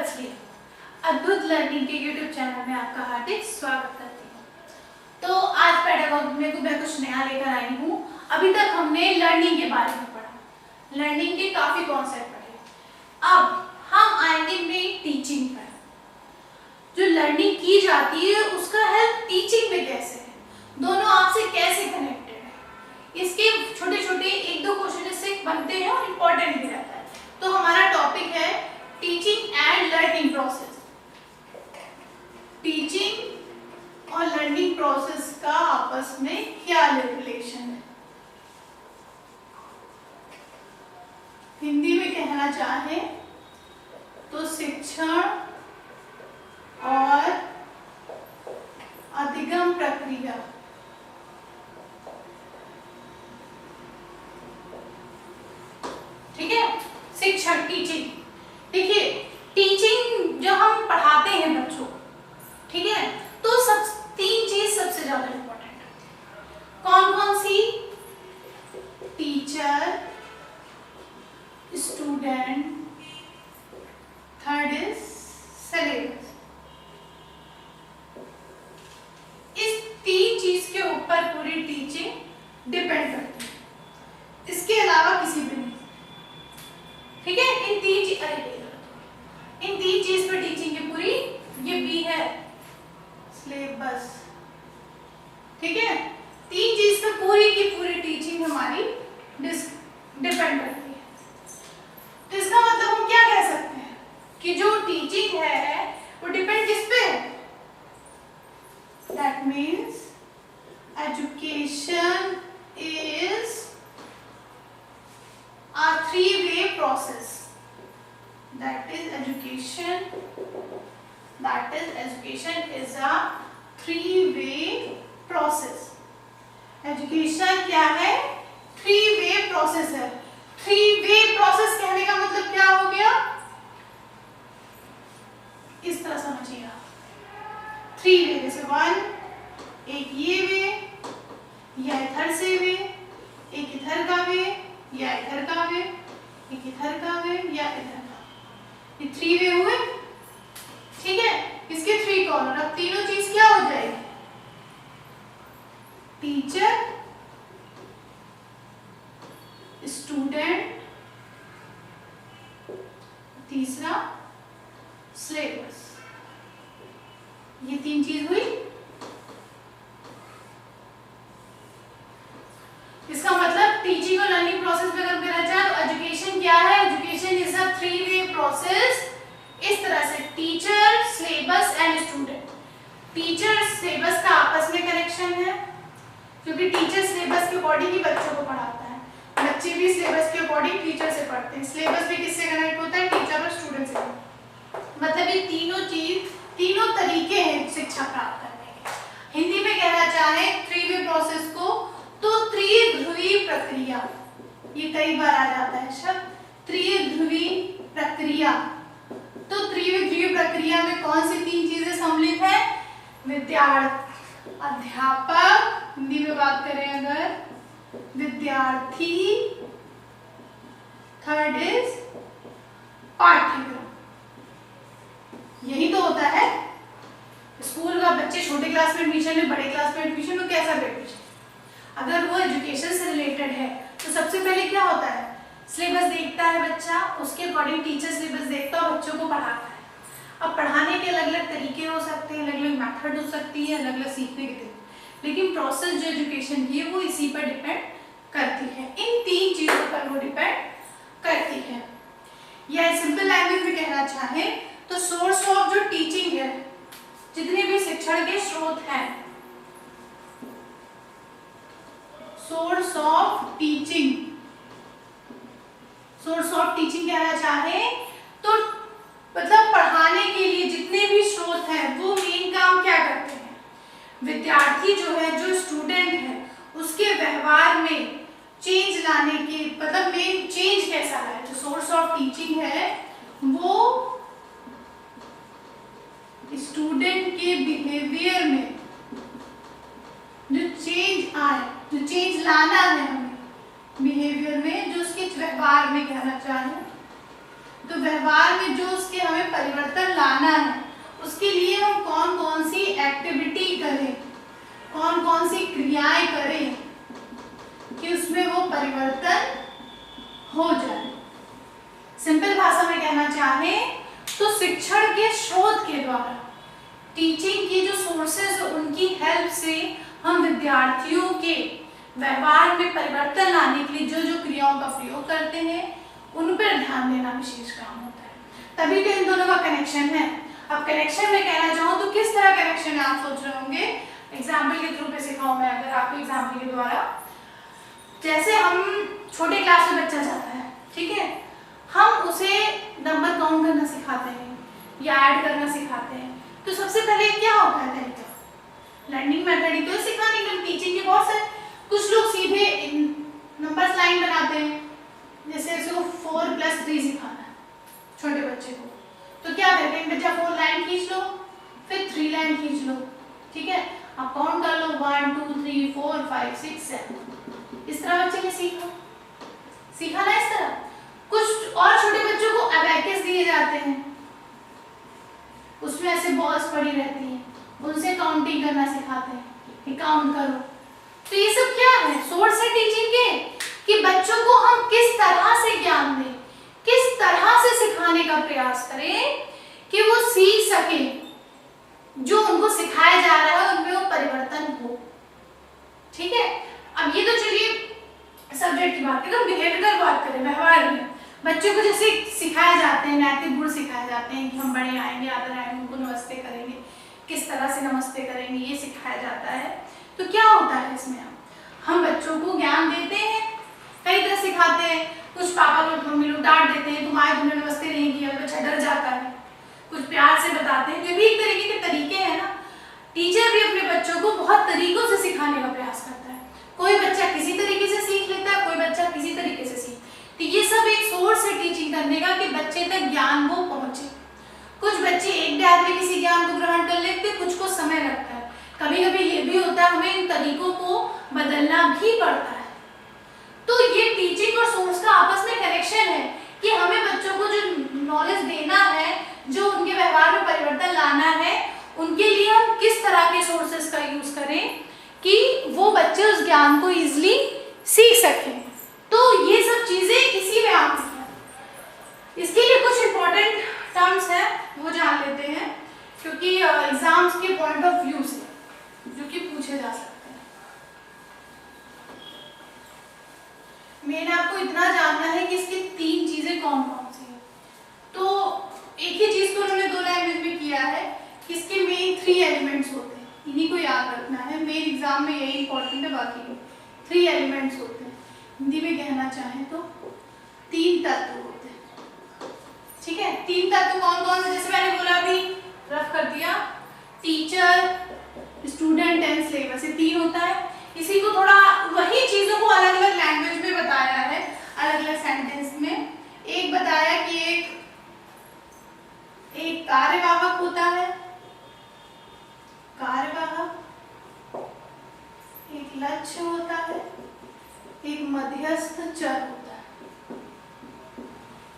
बचलिए अद्भुत लर्निंग के YouTube channel में आपका हार्दिक स्वागत करती हूँ। तो आज पेडागॉजी में मैं कुछ नया लेकर आई हूँ। अभी तक हमने लर्निंग के बारे में पढ़ा, लर्निंग के काफी कॉन्सेप्ट पढ़े। अब हम आएंगे मेन टीचिंग पर। जो लर्निंग की जाती है उसका हेल्प टीचिंग में कैसे है, दोनों आपसे कैसे कनेक्टेड है, इसके छोटे छोटे एक दो क्वेश्चन इससे बनते हैं और इम्पोर्टेंट भी रहता है। तो हमारा टॉपिक है teaching and learning process. Teaching और लर्निंग प्रोसेस का आपस में क्या रिलेशन है? हिंदी में कहना चाहे तो शिक्षण और अधिगम प्रक्रिया। ठीक है, शिक्षण टीचिंग। देखिए टीचिंग जो हम पढ़ाते हैं बच्चों को, ठीक है, तो सब तीन चीज सबसे ज्यादा इंपॉर्टेंट है। कौन कौन सी? Teacher, student, third is syllabus. इस तीन चीज के ऊपर पूरी टीचिंग डिपेंड करती है, इसके अलावा किसी पे नहीं। ठीक है, इन तीन चीज पर टीचिंग की पूरी, ये भी है सिलेबस। ठीक है, तीन चीज पर पूरी की पूरी टीचिंग हमारी डिपेंड करती है। तो इसका मतलब हम क्या कह सकते हैं कि जो टीचिंग है वो डिपेंड किस पे है? That means education is a three-way process. That is education is a three-way process. Education क्या है? Three-way process है। Three-way process कहने का मतलब क्या हो गया? इस तरह समझिएगा। Three-way जैसे one, एक ये वे, या इधर से वे, एक इधर का वे, या इधर का वे, एक इधर का वे, या इधर का। ये थ्री वे हुए। ठीक है, इसके थ्री कॉर्नर। अब तीनों चीज क्या हो जाएगी? टीचर, स्टूडेंट, तीसरा सिलेबस। ये तीन चीज हुई। इसका मतलब टीचिंग और लर्निंग प्रोसेस में अगर कहना चाहे तो एजुकेशन क्या है? Education is a three way process. इस तरह से teacher, syllabus and student. Teacher syllabus का आपस में कनेक्शन है, क्योंकि टीचर सिलेबस के अकॉर्डिंग ही बच्चों को पढ़ाता है। बच्चे भी सिलेबस के अकॉर्डिंग टीचर से पढ़ते हैं। सिलेबस भी किससे कनेक्ट होता है? टीचर और स्टूडेंट से। मतलब ये तीनों चीज, तीनों तरीके हैं शिक्षा प्राप्त करने के। हिंदी में कहना चाहे थ्री वे प्रोसेस को तो त्रिध्रुवी प्रक्रिया, ये कई बार आ जाता है शब्द त्रिध्रुवी प्रक्रिया। तो त्रिध्रुवी प्रक्रिया में कौन सी तीन चीजें सम्मिलित है? विद्यार्थी, अध्यापक, हिंदी में बात करें अगर, विद्यार्थी, थर्ड इज पाठ्यक्रम। यही तो होता है स्कूल का। बच्चे छोटे क्लास में एडमिशन में, बड़े क्लास में एडमिशन में, कैसा एडमिशन? अगर वो एजुकेशन से रिलेटेड है तो सबसे पहले क्या होता है? सिलेबस देखता है बच्चा, उसके अकॉर्डिंग टीचर सिलेबस देखता है और बच्चों को पढ़ाता है। अब पढ़ाने के अलग अलग तरीके हो सकते हैं, अलग अलग मेथड हो सकती है, अलग अलग सीखने के तरीके, लेकिन प्रोसेस जो एजुकेशन की है वो इसी पर डिपेंड करती है। इन तीन चीजों पर वो डिपेंड करती है। या सिंपल लैंग्वेज में कहना चाहे तो सोर्स ऑफ जो टीचिंग है, जितने भी शिक्षण के स्रोत हैं, source of teaching, source of teaching कहना चाहे तो मतलब पढ़ाने के लिए जितने भी स्रोत हैं वो मेन काम क्या करते हैं? विद्यार्थी जो है, जो स्टूडेंट है, उसके व्यवहार में चेंज लाने के, मतलब मेन चेंज कैसा है? जो सोर्स ऑफ टीचिंग है वो स्टूडेंट के बिहेवियर में जो चेंज आए, जो चेंज लाना है हमें बिहेवियर में, जो उसके व्यवहार में कहना चाहे, तो व्यवहार में जो उसके हमें परिवर्तन लाना है उसके लिए हम कौन कौन सी एक्टिविटी करें, कौन कौन सी क्रियाएं करें कि उसमें वो परिवर्तन हो जाए। सिंपल भाषा में कहना चाहे तो शिक्षण के स्रोत के द्वारा, टीचिंग की जो सोर्सेज है उनकी हेल्प से हम विद्यार्थियों के व्यवहार में परिवर्तन लाने के लिए जो जो क्रियाओं का प्रयोग करते हैं उन पर ध्यान देना विशेष काम होता है। तभी तो इन दोनों का कनेक्शन है। अब कनेक्शन में कहना चाहूँ तो किस तरह कनेक्शन है आप सोच रहे होंगे, एग्जाम्पल के थ्रू पे सिखाऊं मैं अगर आपको एग्जाम्पल के द्वारा। जैसे हम छोटे क्लास में बच्चा जाता है, ठीक है, हम उसे नंबर काउंट करना सिखाते हैं या ऐड करना सिखाते हैं, तो सबसे पहले क्या होता है तरीका, लर्निंग मेथड ही तो सिखाने के टीचिंग के बहुत सारे। कुछ लोग सीधे नंबर्स लाइन बनाते हैं, जैसे इसको 4 + 3 सिखाना है छोटे बच्चे को, तो क्या करते हैं, बच्चा 4 लाइन खींच लो, फिर 3 लाइन खींच लो, ठीक है, आप काउंट कर लो 1 2 3 4 5 6 7, इस तरह बच्चे ने सीखा ना इस तरह। कुछ और छोटे बच्चों को अबैकस दिए जाते हैं, उसमें ऐसे बॉल्स पड़ी रहती हैं, उनसे काउंटिंग करना सिखाते हैं कि काउंट करो। तो ये सब क्या है, सोर्स है टीचिंग के, कि बच्चों को हम किस तरह से ज्ञान दें, किस तरह से सिखाने का प्रयास करें कि वो सीख सके, जो उनको सिखाया जा रहा है उनमें वो परिवर्तन हो। ठीक है, अब ये तो चलिए सब्जेक्ट की बात करें, बिहेवियर बात करें, व्यवहार में बच्चों को जैसे सिखाया जाते हैं, नैतिक गुण सिखाए जाते हैं कि हम बड़े आएंगे आदर आएंगे उनको नमस्ते करेंगे, किस तरह से नमस्ते करेंगे ये सिखाया जाता है। तो क्या होता है इसमें, हम बच्चों को ज्ञान देते हैं, कई तरह सिखाते हैं, कुछ पापा लोग मम्मी लोग डांट देते हैं, तुमने नमस्ते नहीं किया, बच्चा डर जाता है, कुछ प्यार से बताते हैं, जो भी एक तरीके के तरीके हैं ना। टीचर भी अपने बच्चों को बहुत तरीकों से सिखाने का प्रयास करता है, कोई बच्चा किसी तरीके से सीख लेता है, कोई बच्चा किसी तरीके से सीख, तो ये सब एक सोर्स है टीचिंग करने का कि बच्चे तक ज्ञान वो पहुंचे। कुछ बच्चे एक बार में किसी ज्ञान को ग्रहण कर लेते, कुछ को समय लगता है, कभी कभी ये भी होता है हमें इन तरीकों को बदलना भी पड़ता है। तो ये टीचिंग और सोर्स का आपस में कनेक्शन है कि हमें बच्चों को जो नॉलेज देना है, जो उनके व्यवहार में परिवर्तन लाना है, उनके लिए हम किस तरह के सोर्सेस का यूज करें कि वो बच्चे उस ज्ञान को इजीली सीख सकें। तो ये सब चीजें इसी में आती हैं। इसके लिए कुछ इंपॉर्टेंट टर्म्स हैं वो जान लेते हैं, क्योंकि एग्जाम्स के पॉइंट ऑफ व्यू से जो कि पूछे जा सकते हैं। मेन आपको इतना जानना है कि इसकी 3 चीजें कौन कौन सी हैं। तो एक ही चीज को उन्होंने 2 लैंग्वेज में किया है कि इसके मेन 3 एलिमेंट्स होते हैं, इन्हीं को याद रखना है, मेन एग्जाम में यही इंपॉर्टेंट है, बाकी 3 एलिमेंट्स होते हैं। हिंदी में कहना चाहें तो 3 तत्व होते हैं, ठीक है। 3 तत्व कौन कौन से, जैसे मैंने बोला अभी रफ कर दिया, टीचर, स्टूडेंट एंड सिलेबस, ये 3 होता है। इसी को थोड़ा वही चीजों को अलग अलग लैंग्वेज में बताया है, अलग अलग सेंटेंस में। एक बताया कि एक कार्यवाहक होता है, कार्यवाहक, एक लक्ष्य होता है, एक मध्यस्थ चर होता है।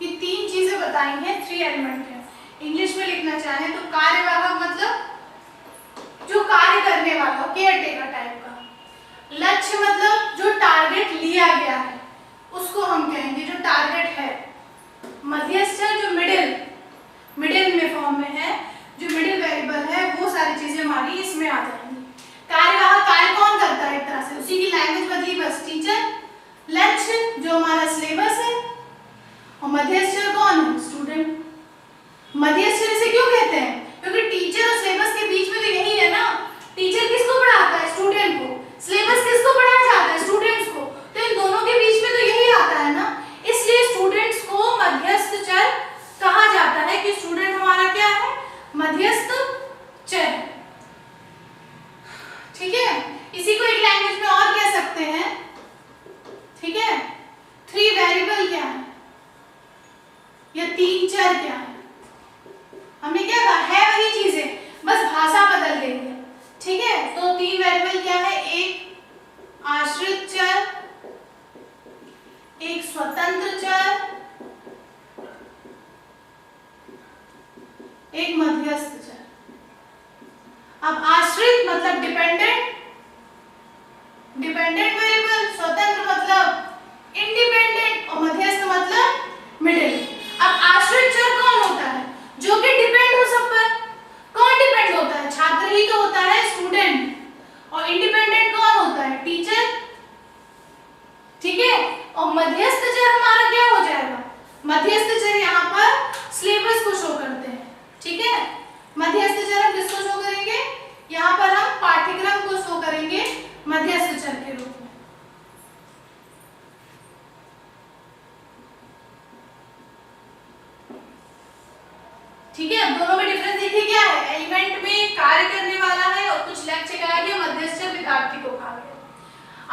ये 3 चीजें बताई हैं, 3 एलिमेंट है। इंग्लिश में लिखना चाहें तो कार्यवाहक मतलब जो कार्य करने वाला, केयर टेकर टाइप का। लक्ष्य मतलब जो टारगेट लिया गया है उसको हम कहेंगे जो टारगेट है। मध्यस्थ चर जो मिडिल में फॉर्म में है, जो मिडिल वेरिएबल है, वो सारी चीजें हमारी इसमें आ जाएंगी। कार्यवाहक कार्य कौन करता है, एक तरह से उसी की लैंग्वेज बदली बस, टीचर। लक्ष्य जो हमारा सिलेबस है, और मध्यस्थ कौन है, स्टूडेंट। मध्यस्थ इसे क्यों कहते हैं, क्योंकि टीचर और सिलेबस के बीच में तो यही है ना, टीचर किसको पढ़ाता है, स्टूडेंट को, सिलेबस किसको पढ़ाया जाता है, स्टूडेंट्स को, तो इन दोनों के बीच में तो यही आता है ना, इसलिए स्टूडेंट्स को मध्यस्थ चर कहा जाता है कि स्टूडेंट हमारा क्या है, मध्यस्थ चर। ठीक है, इसी को एक लैंग्वेज में और कह सकते हैं, ठीक है, 3 वेरिएबल क्या है या 3 चर क्या है। हमने क्या कहा है वही चीजें, बस भाषा बदल देंगे, ठीक है। तो 3 वेरिएबल क्या है, एक आश्रित चर, एक स्वतंत्र चर एक मध्यस्थ चर। अब आश्रित मतलब डिपेंडेंट, डिपेंडेंट वेरिएबल, स्वतंत्र मतलब इंडिपेंडेंट और मध्यस्थ मतलब मिडिल। अब आश्रित चर कौन होता है? जो कि डिपेंड हो सब पर। कौन डिपेंड होता है? छात्र ही तो होता है, स्टूडेंट। और इंडिपेंडेंट कौन होता है? टीचर। ठीक है। और मध्यस्थ चर हमारा क्या हो जाएगा? मध्यस्थ चर यहाँ पर सिलेबस को शो करते हैं। ठीक है। मध्यस्थ चर हम किसको शो करेंगे? यहाँ पर हम पाठ्यक्रम को शो करेंगे मध्यस्थ चर के रूप में। ठीक है। अब दोनों में डिफरेंस देखिए क्या है? एलिमेंट में कार्य करने वाला है और कुछ लक्ष्य कहा गया, मध्यस्थ चर विद्यार्थी को कहा गया।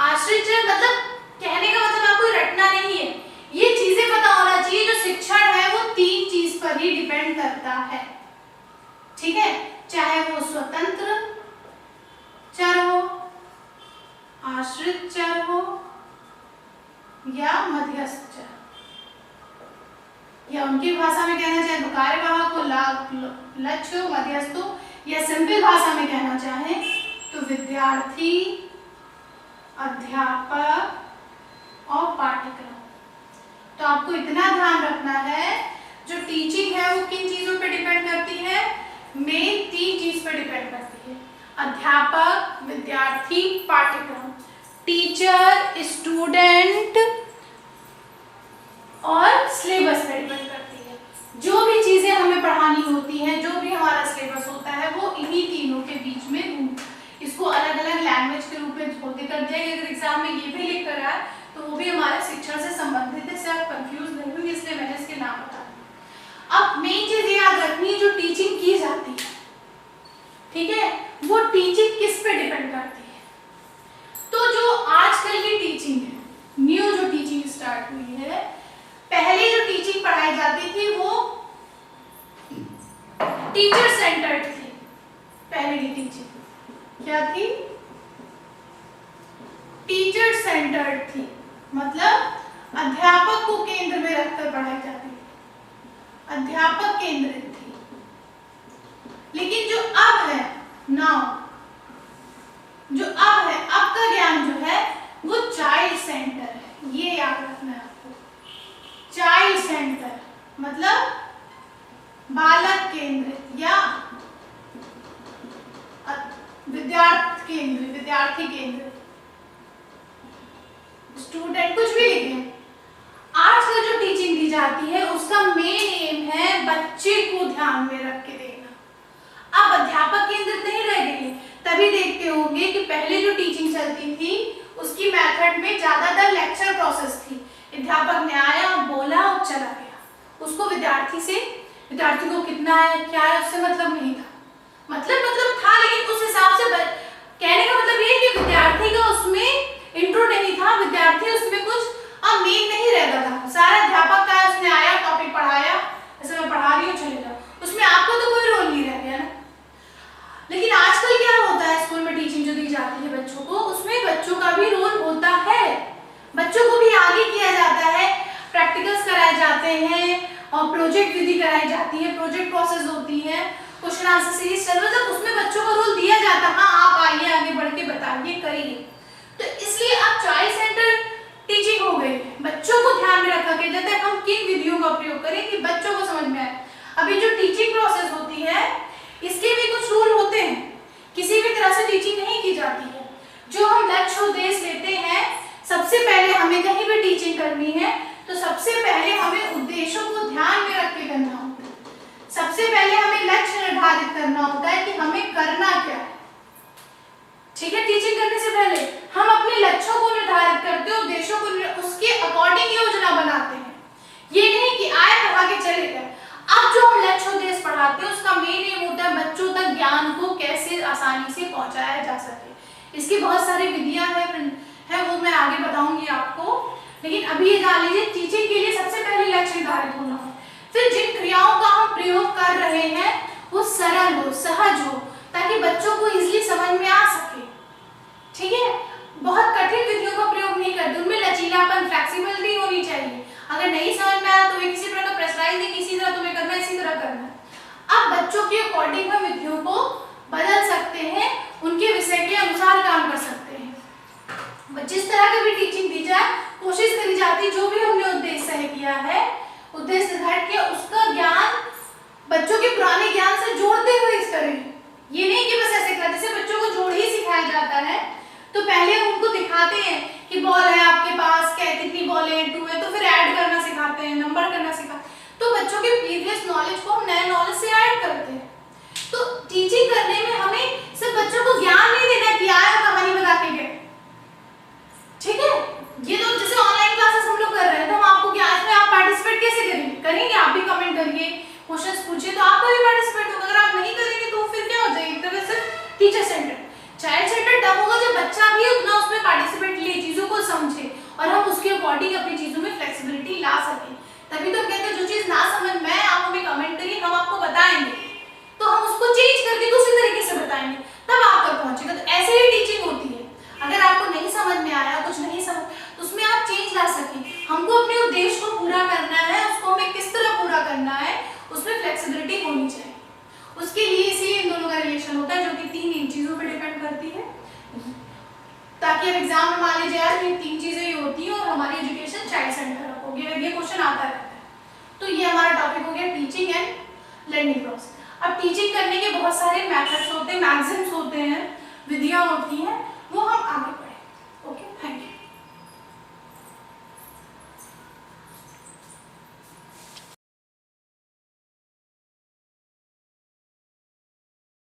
आश्रित चर मतलब कहने का मतलब आपको रटना नहीं है, ये चीजें पता होना चाहिए। जो शिक्षण है वो 3 चीज पर ही डिपेंड करता है। ठीक है। चाहे वो स्वतंत्र चर हो, आश्रित चर हो या मध्यस्थ चर, या उनकी भाषा में कहना चाहे तो कार्यवाहक हो, लक्ष्य हो, मध्यस्थ हो, या सिंपल भाषा में कहना चाहे तो विद्यार्थी, अध्यापक और पाठ्यक्रम। तो आपको इतना ध्यान रखना है, जो टीचिंग है वो किन चीजों पे डिपेंड करती है? मेन 3 चीज पे डिपेंड करती है। अध्यापक, विद्यार्थी, पाठ्यक्रम। टीचर, स्टूडेंट और सिलेबस पे डिपेंड करती है। जो भी चीजें हमें पढ़ानी होती हैं, जो भी हमारा सिलेबस होता है, वो इन्हीं तीनों के बीच में इसको अलग अलग लैंग्वेज के रूप में होते कर दिया। अगर एग्जाम में ये भी लिख कर आए तो वो भी हमारे शिक्षण से संबंधित है, इससे आप कंफ्यूज नहीं होंगे, इसलिए मैंने इसके नाम बता दिए। अब मेन चीज याद रखनी है, जो टीचिंग की जाती है, ठीक है, वो टीचिंग किस पे डिपेंड करती है? तो जो आजकल की टीचिंग है, न्यू जो टीचिंग स्टार्ट हुई है, पहले जो टीचिंग पढ़ाई जाती थी वो टीचर सेंटर्ड थी। पहले की टीचिंग क्या थी? टीचर सेंटर्ड थी, मतलब अध्यापक को केंद्र में रखकर पढ़ाई जाती थी, अध्यापक केंद्रित थी। लेकिन जो अब है नाउ, जो अब है, अब का ज्ञान जो है वो चाइल्ड सेंटर है। ये याद रखना है आपको। चाइल्ड सेंटर मतलब बालक केंद्रित या विद्यार्थी केंद्रित, विद्यार्थी केंद्रित, स्टूडेंट, कुछ भी लिखें। आजकल जो टीचिंग दी जाती है उसका मेन एम है बच्चे को ध्यान में रख के देना। अब अध्यापक केंद्रित नहीं रह गई। तभी देखते होंगे कि पहले जो टीचिंग चलती थी उसकी मेथड में ज्यादातर लेक्चर प्रोसेस थी। अध्यापक ने आया, बोला और चला गया। उसको विद्यार्थी को कितना है, क्या है, उससे मतलब नहीं था। मतलब था, लेकिन उस हिसाब से कहने का मतलब ये कि विद्यार्थी का उसमें इंट्रो नहीं था, विद्यार्थी उसमें कुछ मेन नहीं रहता था। सारा अध्यापक का उसने आया, टॉपिक पढ़ाया, जैसे मैं पढ़ा रही हूँ चले जाओ, उसमें आपको तो कोई रोल नहीं रह गया ना। लेकिन आजकल क्या होता है, स्कूल में टीचिंग जो दी जाती है बच्चों को, उसमें बच्चों का भी रोल होता है। बच्चों को भी आगे किया जाता है, प्रैक्टिकल्स कराए जाते हैं और प्रोजेक्ट विधि कराई जाती है, प्रोजेक्ट प्रोसेस होती है, क्वेश्चन आंसर सीरीज चल रहा है, उसमें बच्चों का रोल दिया जाता है। हाँ, आप आइए, आगे बढ़ के बताइए, करिए। तो इसलिए अब चाइल्ड सेंटर टीचिंग हो गई, बच्चों को ध्यान में रखा गया जाता है हम किन विधियों का प्रयोग करें कि बच्चों को समझ में आए। अभी जो टीचिंग प्रोसेस होती है इसके भी कुछ रूल होते हैं, किसी भी तरह से टीचिंग नहीं की जाती है। जो हम लक्ष्य उद्देश्य लेते हैं, सबसे पहले हमें कहीं भी टीचिंग करनी है तो सबसे पहले हमें उद्देश्यों को ध्यान में रख के करना होता है। सबसे पहले हमें लक्ष्य निर्धारित करना होता है कि हमें करना क्या है। ठीक है, टीचिंग करने से पहले हम अपने लक्ष्यों को निर्धारित करते हैं, उद्देश्यों को, उसके अकॉर्डिंग योजना बनाते हैं। ये नहीं कि आए पढ़ा के चले गए। अब जो हम लक्ष्य उद्देश्य पढ़ाते हैं उसका मेन एम होता है बच्चों तक ज्ञान को कैसे आसानी से पहुंचाया जा सके। इसकी बहुत सारी विधियां हैं, वो मैं आगे बताऊंगी आपको। लेकिन अभी ये जान लीजिए, टीचिंग के लिए सबसे पहले लक्ष्य निर्धारित होना है। फिर जिन क्रियाओं का हम प्रयोग कर रहे हैं वो सरल हो, सहज हो, ताकि बच्चों को इजीली समझ में आ सके। ठीक है, बहुत कठिन विधियों का प्रयोग नहीं करते, उनमें लचीलापन, फ्लेक्सिबिलिटी होनी चाहिए। अगर नहीं समझ में आया तो किसी तरह का प्रेशराइज नहीं, किसी तरह तुम्हें करना, इसी तरह करना। अब बच्चों के प्रीवियस नॉलेज को हम नए नॉलेज से ऐड करते हैं। तो टीचिंग करने में हमें सिर्फ बच्चों को ज्ञान नहीं देना कि आया कहानी बता के गए, ठीक है। ये तो जैसे ऑनलाइन क्लासेस हम लोग कर रहे हैं, तो हम आपको क्या इसमें आप पार्टिसिपेट कैसे करेंगे? करेंगे, आप भी कमेंट करिए, क्वेश्चंस पूछिए, तो आपका भी पार्टिसिपेट होगा। अगर आप नहीं करेंगे तो फिर क्या हो जाएगी? तो सिर्फ टीचर सेंटर, चाइल्ड सेंटर तब होगा जब बच्चा भी उतना उसमें पार्टिसिपेट ले, चीजों को समझे और हम उसके अकॉर्डिंग अपनी चीजों में फ्लेक्सिबिलिटी ला सकें। तभी तो कहते हैं जो चीज ना समझ में आप हमें कमेंट करिए, हम आपको बताएंगे, तो हम उसको चेंज करके दूसरी तरीके से बताएंगे, तब आप तक पहुंचेगा। तो ऐसे ही टीचिंग होती है। अगर आपको नहीं समझ में आया, कुछ नहीं समझ, तो उसमें आप चेंज ला सकें। हमको अपने उद्देश्य को पूरा करना है, उसको हमें किस तरह पूरा करना है, उसमें फ्लेक्सिबिलिटी होनी चाहिए। उसके लिए इसलिए इन दोनों का रिलेशन होता है, जो कि 3 इन चीजों पर डिपेंड करती है, ताकि अब एग्जाम में मान लीजिए यार ये 3 चीजें ही होती हैं और हमारी एजुकेशन चाइल्ड सेंटर रखोगे, ये क्वेश्चन आता रहता है। तो ये हमारा टॉपिक हो गया टीचिंग एंड लर्निंग प्रोसेस। अब टीचिंग करने के बहुत सारे मेथड्स होते हैं, मैगजीम्स होते हैं, विधियां होती हैं।